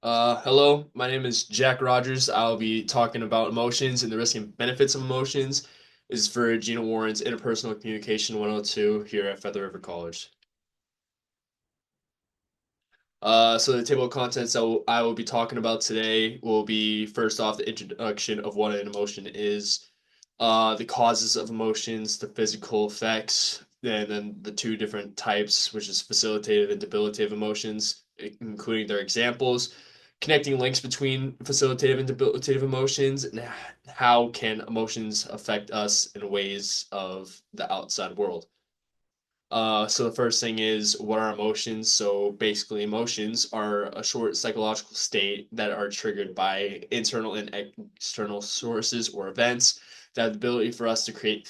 Hello, my name is Jack Rogers. I'll be talking about emotions and the risks and benefits of emotions. This is for Gina Warren's Interpersonal Communication 102 here at Feather River College. So the table of contents I will be talking about today will be first off the introduction of what an emotion is, the causes of emotions, the physical effects, and then the two different types, which is facilitative and debilitative emotions, including their examples, connecting links between facilitative and debilitative emotions, and how can emotions affect us in ways of the outside world. So the first thing is what are emotions? So basically, emotions are a short psychological state that are triggered by internal and external sources or events that have the ability for us to create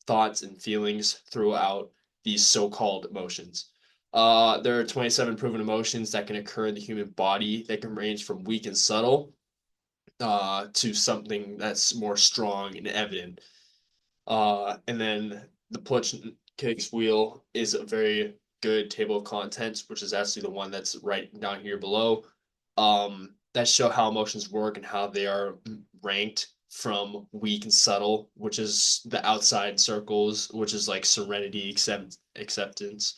thoughts and feelings throughout these so-called emotions. There are 27 proven emotions that can occur in the human body that can range from weak and subtle to something that's more strong and evident. And then the Push Kicks wheel is a very good table of contents, which is actually the one that's right down here below. That show how emotions work and how they are ranked from weak and subtle, which is the outside circles, which is like serenity, acceptance,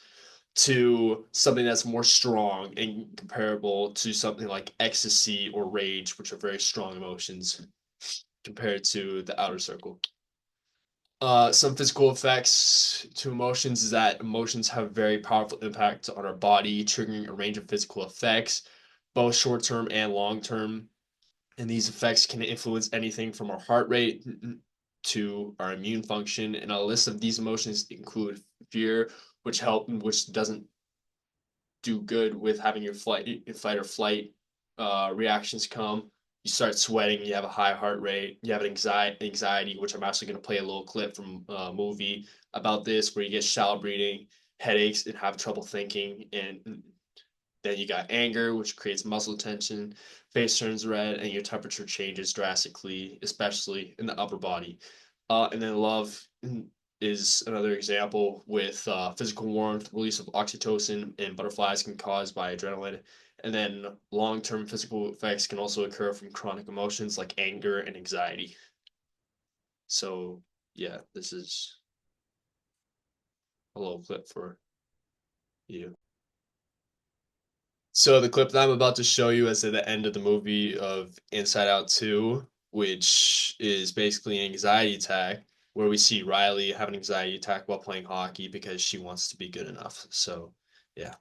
to something that's more strong and comparable to something like ecstasy or rage, which are very strong emotions compared to the outer circle. Some physical effects to emotions is that emotions have very powerful impact on our body, triggering a range of physical effects, both short term and long term. And these effects can influence anything from our heart rate to our immune function. And a list of these emotions include fear, which doesn't do good with having your fight or flight reactions come. You start sweating, you have a high heart rate, you have an anxiety, which I'm actually going to play a little clip from a movie about this, where you get shallow breathing, headaches, and have trouble thinking. And then you got anger, which creates muscle tension, face turns red, and your temperature changes drastically, especially in the upper body. And then love is another example with physical warmth, release of oxytocin, and butterflies can cause by adrenaline. And then long term physical effects can also occur from chronic emotions like anger and anxiety. So, yeah, this is a little clip for you. So the clip that I'm about to show you is at the end of the movie of Inside Out 2, which is basically an anxiety attack, where we see Riley have an anxiety attack while playing hockey because she wants to be good enough. So, yeah.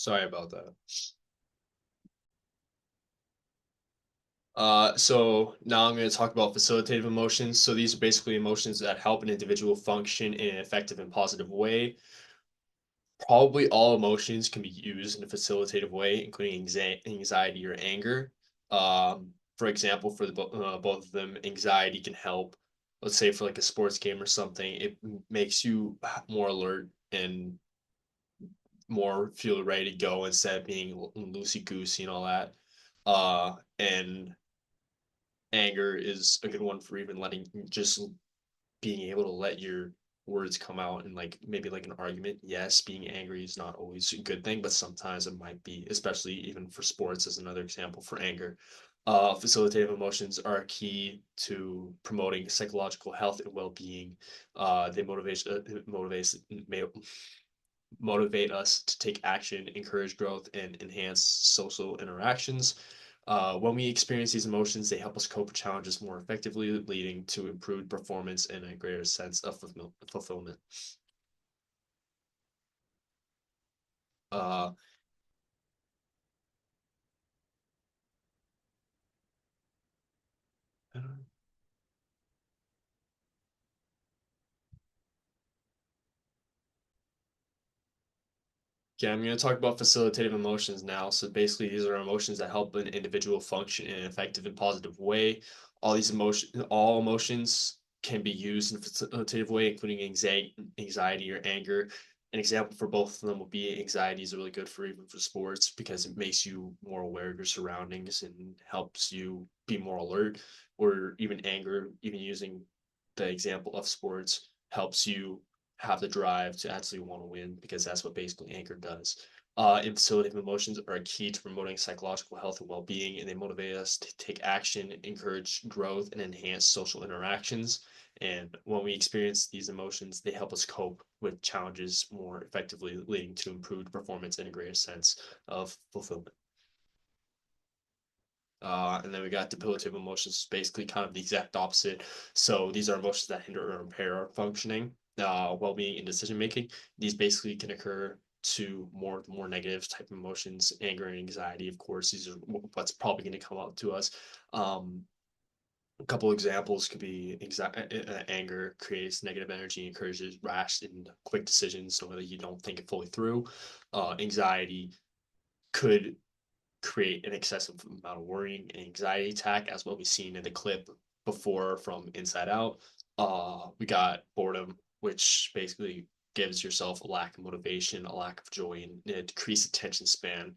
Sorry about that. So now I'm going to talk about facilitative emotions. So these are basically emotions that help an individual function in an effective and positive way. Probably all emotions can be used in a facilitative way, including anxiety or anger. For example, for both of them, anxiety can help. Let's say for like a sports game or something, it makes you more alert and more feel ready to go instead of being loosey goosey and all that. And anger is a good one for even letting just being able to let your words come out and like maybe like an argument. Yes, being angry is not always a good thing, but sometimes it might be, especially even for sports as another example for anger. Facilitative emotions are key to promoting psychological health and well-being. They motivate us to take action, encourage growth, and enhance social interactions. When we experience these emotions, they help us cope with challenges more effectively, leading to improved performance and a greater sense of fulfillment. Uh, Okay, I'm going to talk about facilitative emotions now. So basically, these are emotions that help an individual function in an effective and positive way. All emotions can be used in a facilitative way, including anxiety or anger. An example for both of them would be anxiety is really good for even for sports because it makes you more aware of your surroundings and helps you be more alert. Or even anger, even using the example of sports, helps you have the drive to actually want to win because that's what basically anger does. And facilitative emotions are a key to promoting psychological health and well-being, and they motivate us to take action, encourage growth, and enhance social interactions. And when we experience these emotions, they help us cope with challenges more effectively, leading to improved performance and a greater sense of fulfillment. And then we got debilitative emotions, basically kind of the exact opposite. So these are emotions that hinder or impair our functioning, well-being, and decision making. These basically can occur to more negative type of emotions, anger and anxiety. Of course, these are what's probably going to come up to us. Um, a couple examples could be anger creates negative energy, encourages rash and quick decisions, so whether you don't think it fully through. Anxiety could create an excessive amount of worrying and anxiety attack, as what we've seen in the clip before from Inside Out. We got boredom, which basically gives yourself a lack of motivation, a lack of joy, and a decreased attention span.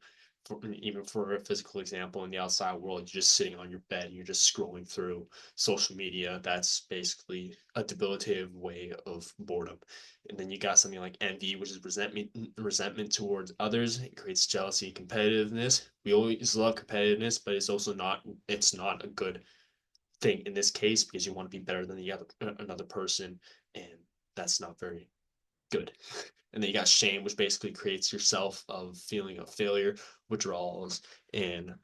Even for a physical example, in the outside world, you're just sitting on your bed and you're just scrolling through social media. That's basically a debilitative way of boredom. And then you got something like envy, which is resentment towards others. It creates jealousy, competitiveness. We always love competitiveness, but it's not a good thing in this case because you want to be better than the other another person, and that's not very good. And then you got shame, which basically creates yourself of feeling of failure, withdrawals, and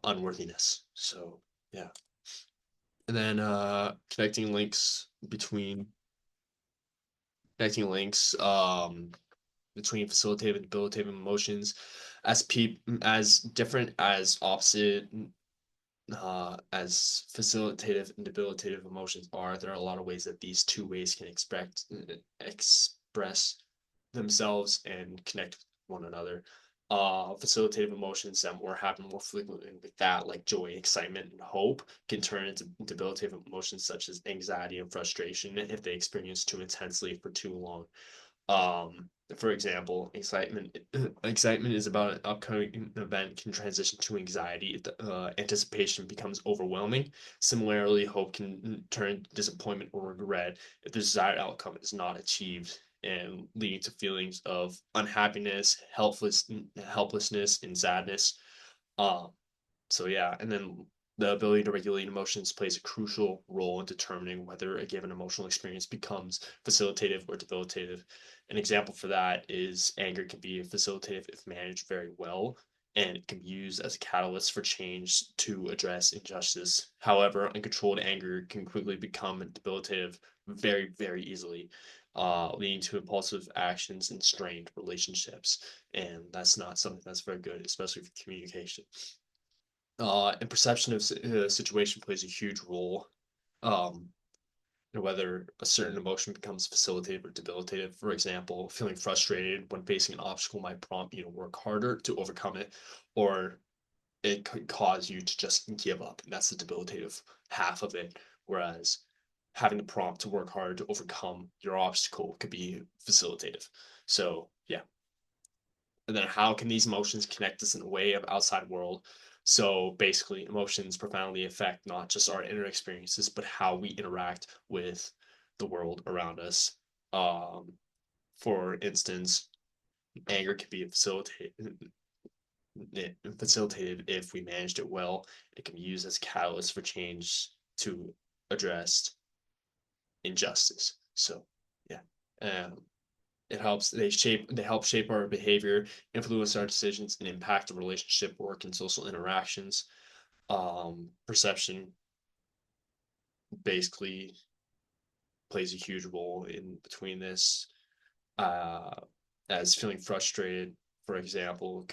unworthiness. So yeah. And then connecting links between facilitative and debilitative emotions as different as opposite as facilitative and debilitative emotions are. There are a lot of ways that these two ways can express themselves and connect with one another. Facilitative emotions that more happen more frequently with that, like joy, excitement, and hope, can turn into debilitative emotions such as anxiety and frustration if they experience too intensely for too long. For example, excitement is about an upcoming event can transition to anxiety if the anticipation becomes overwhelming. Similarly, hope can turn disappointment or regret if the desired outcome is not achieved, and leading to feelings of unhappiness, helplessness, and sadness. Um, so yeah, and then the ability to regulate emotions plays a crucial role in determining whether a given emotional experience becomes facilitative or debilitative. An example for that is anger can be facilitative if managed very well, and it can be used as a catalyst for change to address injustice. However, uncontrolled anger can quickly become debilitative very, very easily, leading to impulsive actions and strained relationships. And that's not something that's very good, especially for communication. And perception of situation plays a huge role. Um, Whether a certain emotion becomes facilitative or debilitative. For example, feeling frustrated when facing an obstacle might prompt you to work harder to overcome it, or it could cause you to just give up. And that's the debilitative half of it. Whereas having the prompt to work hard to overcome your obstacle could be facilitative. So, yeah. And then how can these emotions connect us in a way of outside world? So basically, emotions profoundly affect not just our inner experiences, but how we interact with the world around us. Um, for instance, anger can be facilitated if we managed it well. It can be used as a catalyst for change to address injustice. So, yeah. Um, they help shape our behavior, influence our decisions, and impact the relationship, work, and social interactions. Perception basically plays a huge role in between this. Uh, as feeling frustrated, for example,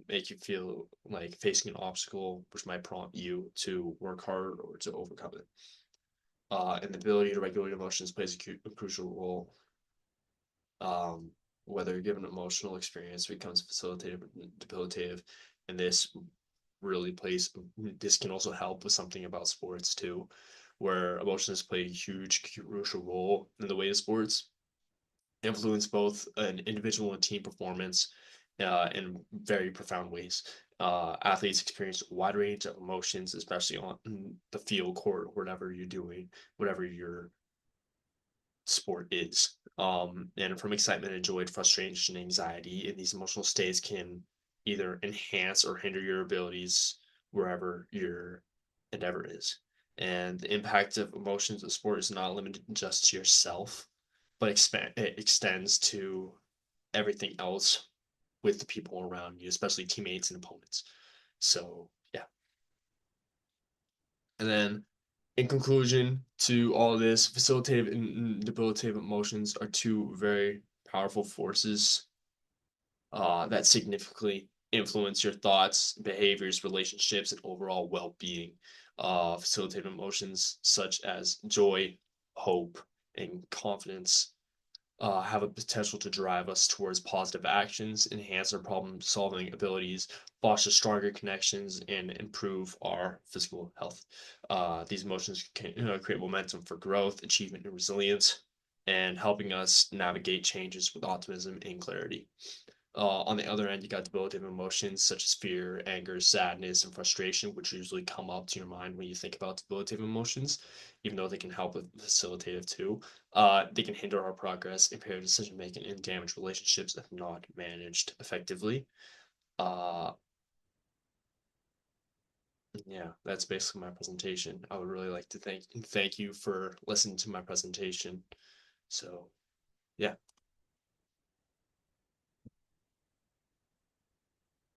make you feel like facing an obstacle, which might prompt you to work hard or to overcome it. And the ability to regulate emotions plays a crucial role. um, Whether given emotional experience becomes facilitative or debilitative. And this can also help with something about sports too, where emotions play a huge, crucial role in the way of sports, influence both an individual and team performance in very profound ways. Athletes experience a wide range of emotions, especially on the field, court, whatever you're doing, whatever you're sport is. And from excitement and joy to frustration and anxiety, and these emotional states can either enhance or hinder your abilities wherever your endeavor is. And the impact of emotions in sport is not limited just to yourself, but it extends to everything else with the people around you, especially teammates and opponents. So, yeah. And then in conclusion to all this, facilitative and debilitative emotions are two very powerful forces that significantly influence your thoughts, behaviors, relationships, and overall well being. Facilitative emotions such as joy, hope, and confidence have a potential to drive us towards positive actions, enhance our problem solving abilities, foster stronger connections, and improve our physical health. These emotions can create momentum for growth, achievement, and resilience, and helping us navigate changes with optimism and clarity. On the other end, you got debilitative emotions such as fear, anger, sadness, and frustration, which usually come up to your mind when you think about debilitative emotions, even though they can help with facilitative too. They can hinder our progress, impair decision making, and damage relationships if not managed effectively. Uh, yeah, that's basically my presentation. I would really like to thank you for listening to my presentation. So, yeah.